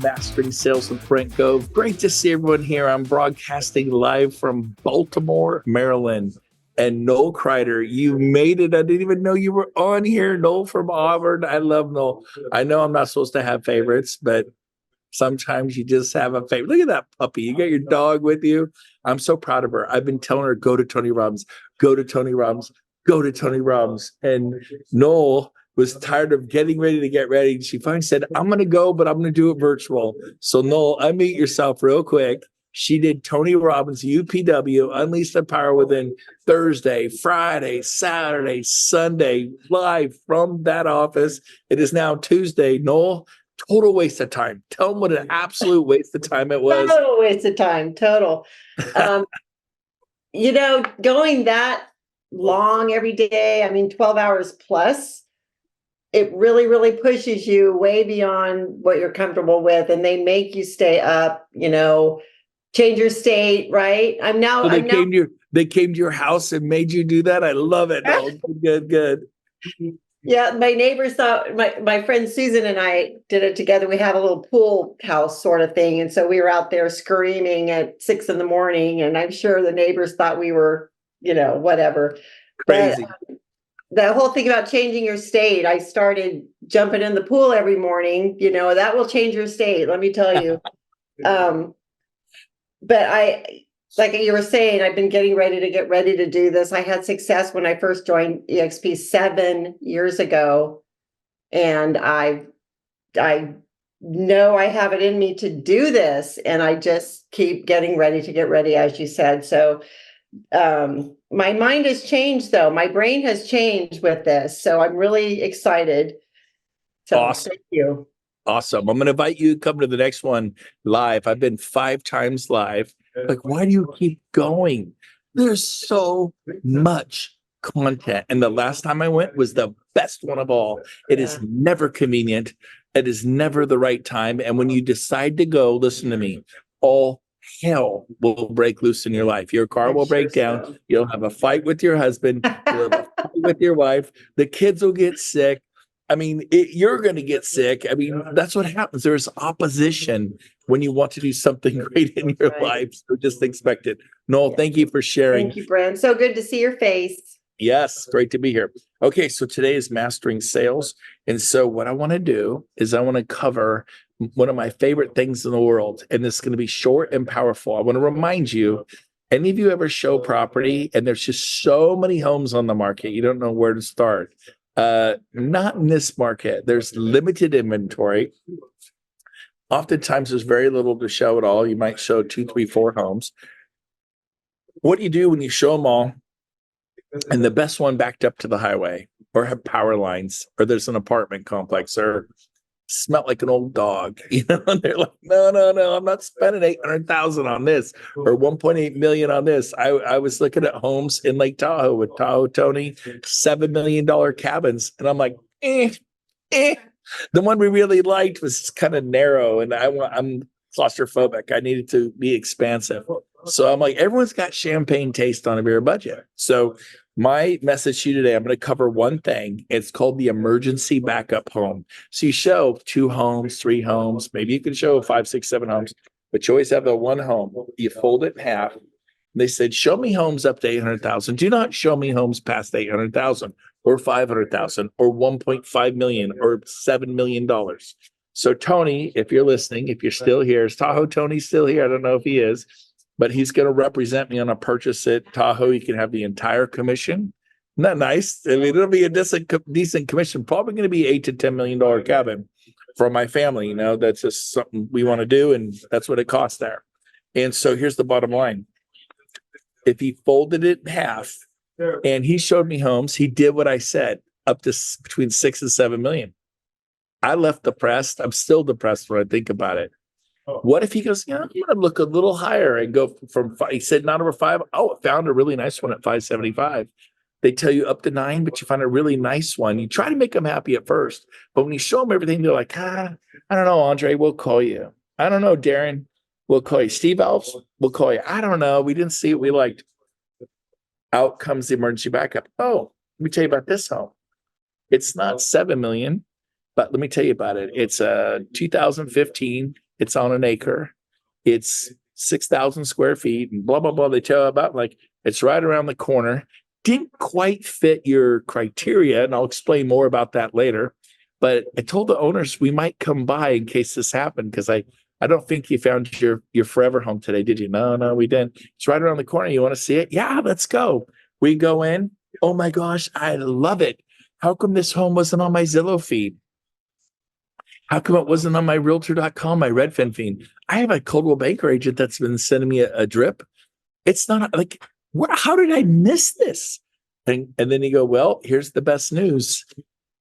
Mastering Sales with Brent Gove. Great to see everyone here. I'm broadcasting live from Baltimore, Maryland. And Noel Kreider, you made it. I didn't even know you were on here. Noel from Auburn. I love Noel. I know I'm not supposed to have favorites, but sometimes you just have a favorite. Look at that puppy. You got your dog with you. I'm so proud of her. I've been telling her, go to Tony Robbins, go to Tony Robbins, go to Tony Robbins. And Noel was tired of getting ready to get ready. She finally said, I'm going to go, but I'm going to do it virtual. So Noel, unmute yourself real quick. She did Tony Robbins, UPW, Unleash the Power Within, Thursday, Friday, Saturday, Sunday, live from that office. It is now Tuesday. Noel, total waste of time. Tell them what an absolute waste of time it was. Total waste of time. Total. Going that long every day, 12 hours plus, it really, really pushes you way beyond what you're comfortable with. And they make you stay up, change your state, right? So they came to your house and made you do that. I love it. Oh, good. Yeah, my neighbors thought my friend Susan and I did it together. We have a little pool house sort of thing. And so we were out there screaming at 6 a.m. and I'm sure the neighbors thought we were, whatever. Crazy. But the whole thing about changing your state, I started jumping in the pool every morning, that will change your state. Let me tell you. But like you were saying, I've been getting ready to do this. I had success when I first joined EXP 7 years ago. And I know I have it in me to do this. And I just keep getting ready to get ready, as you said. So my mind has changed, though. My brain has changed with this. So I'm really excited. So awesome. Thank you. Awesome. I'm going to invite you to come to the next one live. I've been 5 times live. Like, why do you keep going? There's so much content. And the last time I went was the best one of all. It is never convenient. It is never the right time. And when you decide to go, listen to me, all hell will break loose in your life. Your car will break down. So. You'll have a fight with your husband. You'll have a fight with your wife. The kids will get sick. You're going to get sick. That's what happens. There's opposition when you want to do something great in your life. So just expect it. Noel, thank you for sharing. Thank you, Brent. So good to see your face. Yes, great to be here. Okay, so today is Mastering Sales. And so what I want to do is I want to cover one of my favorite things in the world. And this is going to be short and powerful. I want to remind you, any of you ever show property and there's just so many homes on the market, you don't know where to start. Not in this market. There's limited inventory. Oftentimes there's very little to show at all. You might show 2, 3, 4 homes. What do you do when you show them all and the best one backed up to the highway or have power lines or there's an apartment complex or smell like an old dog, and they're like, no, I'm not spending $800,000 on this or 1.8 million on this. I was looking at homes in Lake Tahoe with Tahoe Tony, $7 million cabins. And I'm like, The one we really liked was kind of narrow and I'm claustrophobic. I needed to be expansive. So I'm like, everyone's got champagne taste on a beer budget. So my message to you today, I'm going to cover one thing. It's called the emergency backup home. So you show 2 homes, 3 homes, maybe you can show 5, 6, 7 homes, but you always have the one home. You fold it in half. They said, show me homes up to 800,000. Do not show me homes past 800,000 or 500,000 or 1.5 million or $7 million. So Tony, if you're listening, if you're still here, is Tahoe Tony still here? I don't know if he is. But he's going to represent me on a purchase at Tahoe. You can have the entire commission. Isn't that nice? It'll be a decent commission. Probably going to be $8 to $10 million cabin for my family. That's just something we want to do, and that's what it costs there. And so here's the bottom line: if he folded it in half, and he showed me homes, he did what I said, up to between 6 and 7 million. I left depressed. I'm still depressed when I think about it. What if he goes, I'm going to look a little higher and go from 5, he said not over 5. Oh, I found a really nice one at 575. They tell you up to 9, but you find a really nice one. You try to make them happy at first, but when you show them everything, they're like, I don't know, Andre, we'll call you. I don't know, Darren, we'll call you. Steve Alves, we'll call you. I don't know. We didn't see it we liked. Out comes the emergency backup. Oh, let me tell you about this home. It's not 7 million, but let me tell you about it. It's a 2015 It's on an acre. It's 6,000 square feet and blah, blah, blah. They tell you about like, it's right around the corner. Didn't quite fit your criteria. And I'll explain more about that later. But I told the owners we might come by in case this happened because I don't think you found your forever home today, did you? No, we didn't. It's right around the corner. You want to see it? Yeah, let's go. We go in. Oh my gosh, I love it. How come this home wasn't on my Zillow feed? How come it wasn't on my realtor.com, my Redfin feed? I have a Coldwell Banker agent that's been sending me a drip. It's not like, how did I miss this? And then you go, well, here's the best news.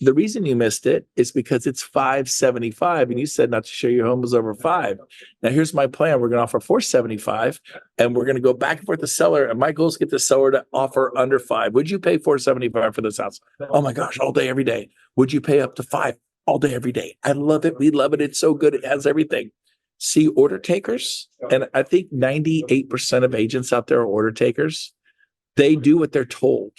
The reason you missed it is because it's 575 and you said not to show your home was over 5. Now here's my plan. We're going to offer 475 and we're going to go back and forth the seller. And my goal is to get the seller to offer under 5. Would you pay 475 for this house? Oh my gosh, all day, every day. Would you pay up to 5 all day, every day? I love it. We love it. It's so good. It has everything. See order takers. And I think 98% of agents out there are order takers. They do what they're told.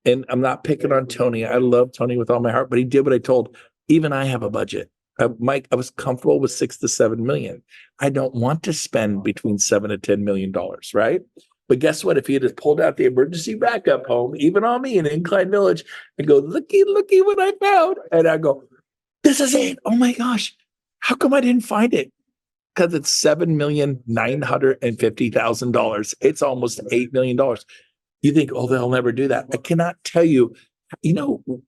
And I'm not picking on Tony. I love Tony with all my heart, but he did what I told. Even I have a budget. Mike, I was comfortable with 6 to 7 million. I don't want to spend between 7 to 10 million dollars, right? But guess what? If he had just pulled out the emergency backup home, even on me in Incline Village, and go, looky what I found. And I go, this is it. Oh my gosh. How come I didn't find it? Because it's $7,950,000. It's almost $8 million. You think, oh, they'll never do that. I cannot tell you,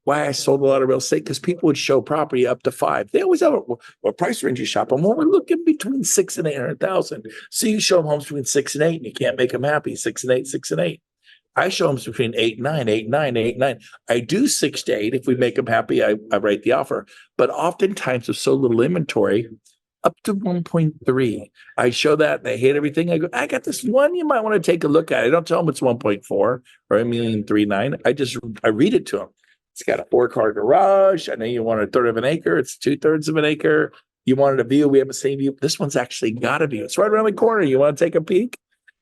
why I sold a lot of real estate? Because people would show property up to 5. They always have what price range you shop them. Well, we're looking between 6 and 800,000. So you show them homes between 6 and 8, and you can't make them happy. 6 and 8, 6 and 8. I show them between 8 and 9, 8 and 9, 8 and 9. I do 6 to 8. If we make them happy, I write the offer. But oftentimes with so little inventory, up to 1.3. I show that they hate everything. I go, I got this one you might want to take a look at. I don't tell them it's 1.4 or 1,039,000. I read it to them. It's got a 4-car garage. I know you want a third of an acre. It's 2/3 of an acre. You wanted a view. We have the same view. This one's actually got a view. It's right around the corner. You want to take a peek?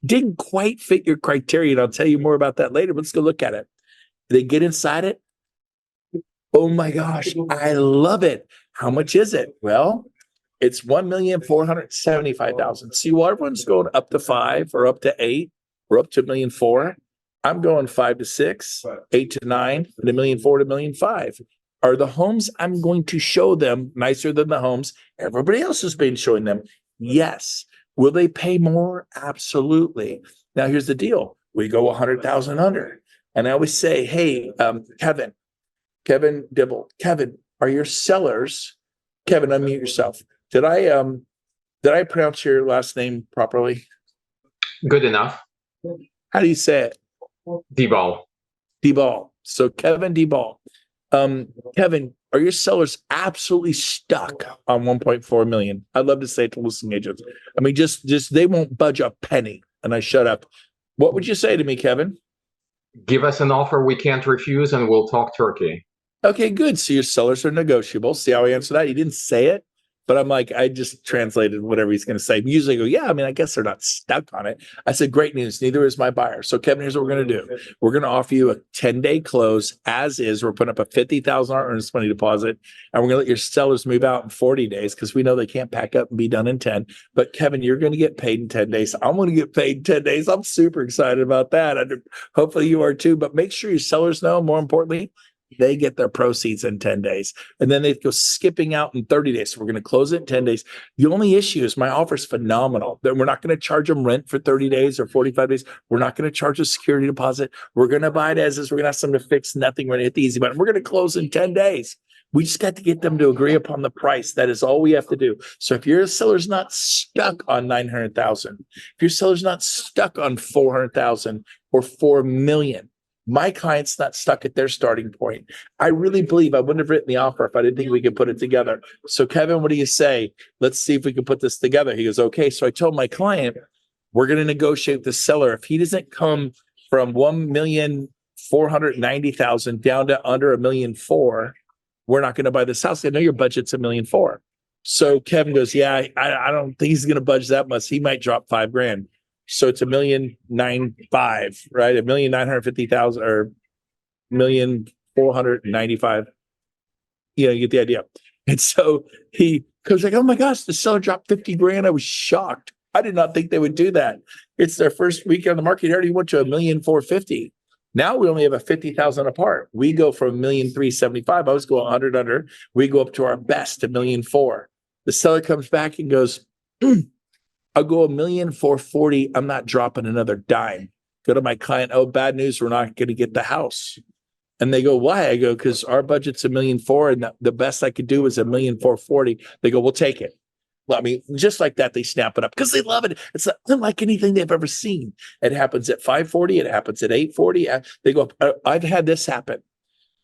Didn't quite fit your criteria. And I'll tell you more about that later. But let's go look at it. They get inside it. Oh my gosh. I love it. How much is it? Well, it's 1,475,000. See, while everyone's going up to 5 or up to 8 or up to 1,400,000, I'm going 5 to 6, 8 to 9, and 1,400,000 to 1,500,000. Are the homes I'm going to show them nicer than the homes everybody else has been showing them? Yes. Will they pay more? Absolutely. Now, here's the deal. We go 100,000 under. And I always say, hey, Kevin Dibble, Kevin, are your sellers? Kevin, unmute yourself. Did I pronounce your last name properly? Good enough. How do you say it? D-ball. D-ball. So Kevin D-ball. Kevin, are your sellers absolutely stuck on 1.4 million? I'd love to say it to listing agents. I mean, just they won't budge a penny. And I shut up. What would you say to me, Kevin? Give us an offer we can't refuse and we'll talk turkey. Okay, good. So your sellers are negotiable. See how I answer that? He didn't say it. But I'm like, I just translated whatever he's going to say. Usually I go, yeah, I mean, I guess they're not stuck on it. I said, great news. Neither is my buyer. So Kevin, here's what we're going to do. We're going to offer you a 10-day close as is. We're putting up a $50,000 earnest money deposit. And we're going to let your sellers move out in 40 days because we know they can't pack up and be done in 10. But Kevin, you're going to get paid in 10 days. I'm going to get paid in 10 days. I'm super excited about that. And hopefully you are too. But make sure your sellers know, more importantly, they get their proceeds in 10 days. And then they go skipping out in 30 days. So we're going to close it in 10 days. The only issue is my offer is phenomenal. That we're not going to charge them rent for 30 days or 45 days. We're not going to charge a security deposit. We're going to buy it as is. We're going to ask them to fix nothing. We're going to hit the easy button. We're going to close in 10 days. We just got to get them to agree upon the price. That is all we have to do. So if your seller's not stuck on 900,000, if your seller's not stuck on 400,000 or 4 million, my client's not stuck at their starting point. I really believe I wouldn't have written the offer if I didn't think we could put it together. So Kevin, what do you say? Let's see if we can put this together. He goes, okay. So I told my client, we're going to negotiate with the seller. If he doesn't come from 1,490,000 down to under 1,400,000, we're not going to buy this house. I know your budget's 1,400,000. So Kevin goes, yeah, I don't think he's going to budge that much. He might drop $5,000. So it's 1,995,000, right? 1,950,000 or 1,495,000. You get the idea. And so he Because like, oh my gosh, the seller dropped 50 grand. I was shocked. I did not think they would do that. It's their first week on the market. He already went to 1,450,000. Now we only have a 50,000 apart. We go from 1,375,000. I was going 100 under. We go up to our best, 1,400,000. The seller comes back and goes, I'll go 1,440,000. I'm not dropping another dime. Go to my client. Oh, bad news. We're not going to get the house. And they go, why? I go, because our budget's 1,400,000 and the best I could do is 1,440,000. They go, we'll take it. Well, I mean, just like that, they snap it up because they love it. It's not unlike anything they've ever seen. It happens at 540. It happens at 840. They go, I've had this happen.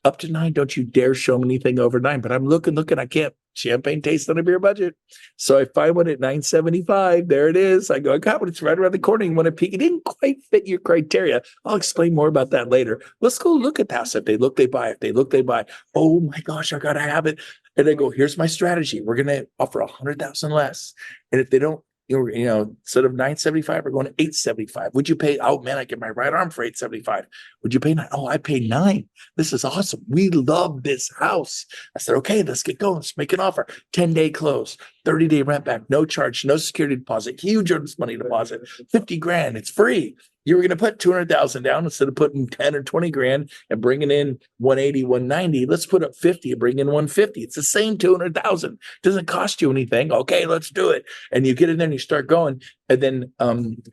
Up to 9, don't you dare show me anything over 9. But I'm looking, I can't. Champagne taste on a beer budget. So I find one at 975. There it is. I go, I got one. It's right around the corner. You want to peek? It didn't quite fit your criteria. I'll explain more about that later. Let's go look at the house. If they look, they buy. If they look, they buy. Oh my gosh, I got to have it. And I go, here's my strategy. We're going to offer 100,000 less. And if they don't, instead of 975, we're going to 875. Would you pay? Oh man, I get my right arm for 875. Would you pay 9? Oh, I pay 9. This is awesome. We love this house. I said, okay, let's get going. Let's make an offer. 10-day close, 30-day rent back, no charge, no security deposit, huge earnest money deposit, 50 grand. It's free. You were going to put 200,000 down instead of putting 10 or 20 grand and bringing in 180, 190. Let's put up 50 and bring in 150. It's the same 200,000. Doesn't cost you anything. Okay, let's do it. And you get in there and you start going. And then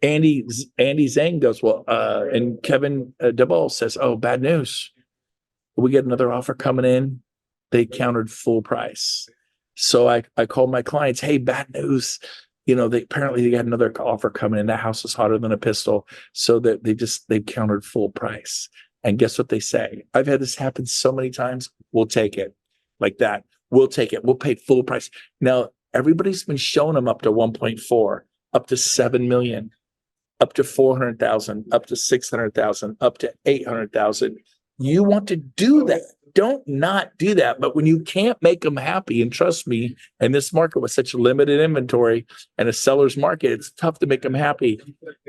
Andy Zhang goes, well, and Kevin DeBoll says, oh, bad news. We get another offer coming in. They countered full price. So I called my clients, hey, bad news. They got another offer coming in. That house is hotter than a pistol. So that they countered full price. And guess what they say? I've had this happen so many times. We'll take it like that. We'll take it. We'll pay full price. Now, everybody's been showing them up to 1.4, up to 7 million, up to 400,000, up to 600,000, up to 800,000. You want to do that. Don't not do that. But when you can't make them happy, and trust me, in this market with such limited inventory and a seller's market, it's tough to make them happy.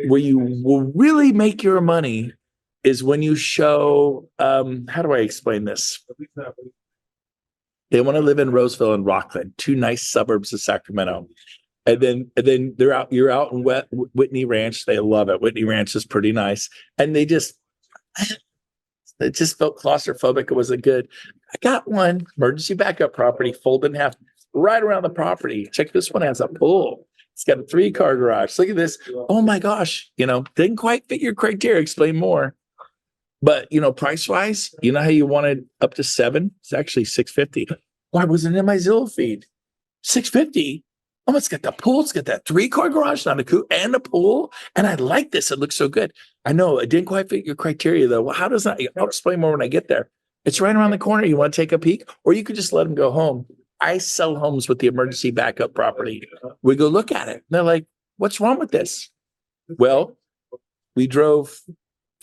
Where you will really make your money is when you show, how do I explain this? They want to live in Roseville and Rockland, 2 nice suburbs of Sacramento. And then you're out in Whitney Ranch. They love it. Whitney Ranch is pretty nice. And it just felt claustrophobic. It wasn't good. I got one emergency backup property, folded in half, right around the property. Check, this one has a pool. It's got a 3-car garage. Look at this. Oh my gosh. Didn't quite fit your criteria. Explain more. But, price wise, how you wanted up to 7? It's actually 650. Why wasn't it in my Zillow feed? 650. Oh, it's got the pool. It's got that 3-car garage, not a coupe, and a pool. And I like this. It looks so good. I know it didn't quite fit your criteria, though. Well, how does that? I'll explain more when I get there. It's right around the corner. You want to take a peek? Or you could just let them go home. I sell homes with the emergency backup property. We go look at it. And they're like, what's wrong with this? Well, we drove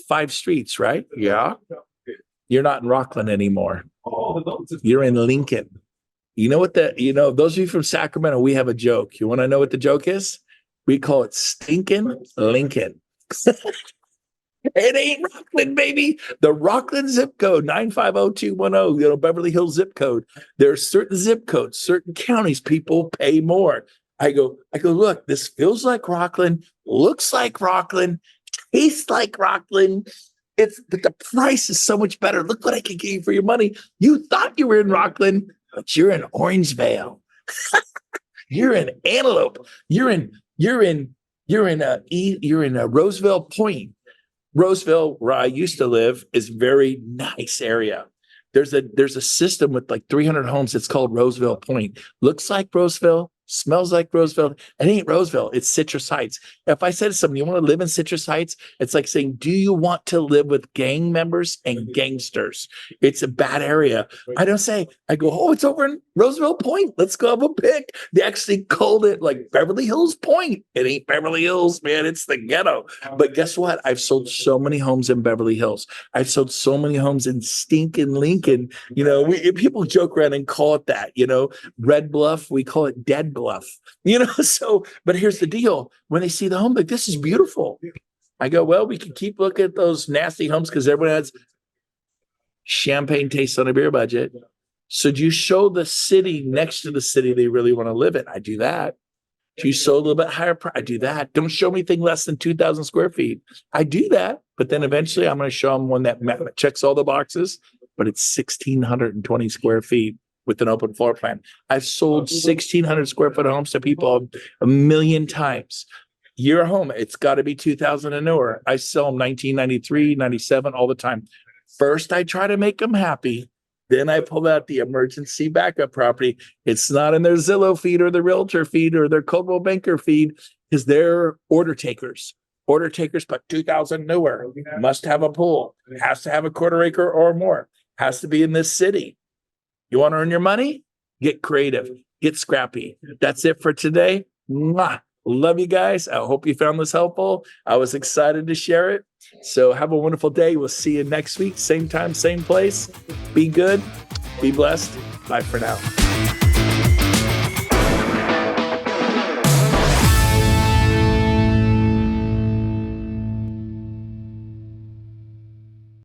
5 streets, right? Yeah. You're not in Rockland anymore. You're in Lincoln. You know what those of you from Sacramento, we have a joke. You want to know what the joke is? We call it stinking Lincoln. It ain't Rockland, baby. The Rockland zip code, 950210, Beverly Hills zip code. There are certain zip codes, certain counties, people pay more. I go, look, this feels like Rockland, looks like Rockland, tastes like Rockland. But the price is so much better. Look what I can get you for your money. You thought you were in Rockland, but you're in Orangevale. You're in Antelope. You're in Roseville Point. Roseville, where I used to live, is a very nice area. There's a system with like 300 homes. It's called Roseville Point. Looks like Roseville, smells like Roseville. It ain't Roseville. It's Citrus Heights. If I said to someone, you want to live in Citrus Heights? It's like saying, do you want to live with gang members and gangsters? It's a bad area. I don't say, I go, oh, it's over in Roseville Point. Let's go have a pic. They actually called it like Beverly Hills Point. It ain't Beverly Hills, man. It's the ghetto. But guess what? I've sold so many homes in Beverly Hills. I've sold so many homes in stinking Lincoln. People joke around and call it that, Red Bluff, we call it Dead Bluff. But here's the deal. When they see the home, like, this is beautiful. I go, well, we can keep looking at those nasty homes because everyone has champagne taste on a beer budget. So do you show the city next to the city they really want to live in? I do that. Do you show a little bit higher price? I do that. Don't show me anything less than 2,000 square feet. I do that. But then eventually I'm going to show them one that checks all the boxes, but it's 1,620 square feet with an open floor plan. I've sold 1,600 square foot homes to people a million times. Your home, it's got to be 2000 and newer. I sell them 1993, 97 all the time. First, I try to make them happy. Then I pull out the emergency backup property. It's not in their Zillow feed or the realtor feed or their Coldwell Banker feed because they're order takers. Order takers, but 2000 newer, must have a pool, has to have a quarter acre or more, has to be in this city. You want to earn your money? Get creative, get scrappy. That's it for today. Mwah. Love you guys. I hope you found this helpful. I was excited to share it. So have a wonderful day. We'll see you next week. Same time, same place. Be good. Be blessed. Bye for now.